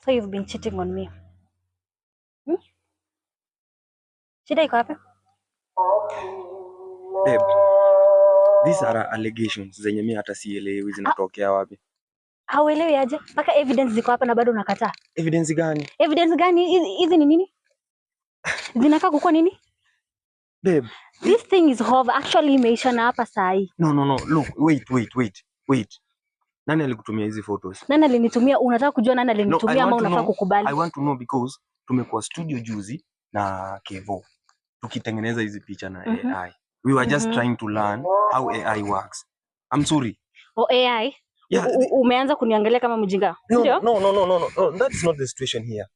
So you've been cheating on me. Shida iko wapi? Babe, these are allegations zenye mimi hata sielewi zinatokea wapi. Hauelewi aje? Paka evidence ziko hapa na bado unakataa. Evidence gani? Evidence gani? Hizi ni nini? Zinakaa kukuwa nini? Babe, this thing is over. Actually imeisha na hapa saa hii. No. Look, wait. Nani alikutumia hizi photos? Nani alinitumia? Unataka kujua nani alinitumia ama unataka kukubali? I want to know because tumekuwa studio juzi na Kevo tukitengeneza hizi picha na AI. We were just trying to learn how AI works. I'm sorry. Oh, AI? Yeah. Umeanza kuniangalia kama mjinga. No. That's not the situation here.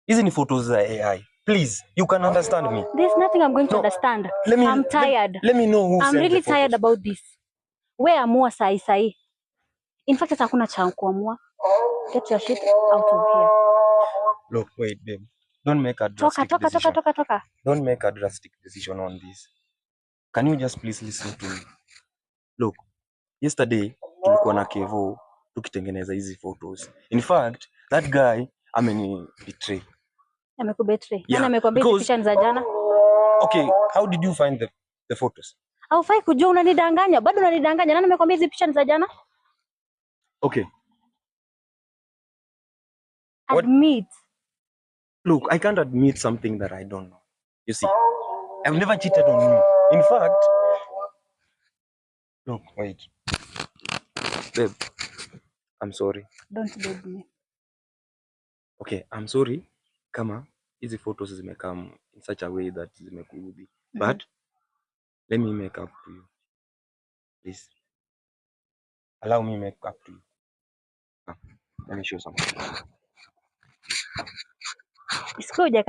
Hizi ni photos za AI. Please, you can understand me. There's nothing I'm going to understand. I'm tired. Let me know who I'm really tired about this. Wewe amua sai. In fact, hakuna cha kuamua. Get your shit out of here. Look, wait, babe. Don't make a drastic decision. Toka. Don't make a drastic decision on this. Can you just please listen to me? Look, yesterday tulikuwa na Kevo tukitengeneza hizi photos. In fact, that guy betray. Amekubetray. Yeah, nani amekwambia hizi picha ni za jana? Okay, how did you find the photos? Haufai kujua, unanidanganya. Bado unanidanganya. Nani amekwambia hizi picha ni za jana? Okay. Admit. Look, I can't admit something that I don't know. You see, I've never cheated on you. In fact, look, wait. Babe, I'm sorry. Don't beg me. Okay, I'm sorry kama hizi photos zimekam in such a way that zimekuudhi. But let me make up to you. Please. Allow me make up to you. Let me show something. Isikuja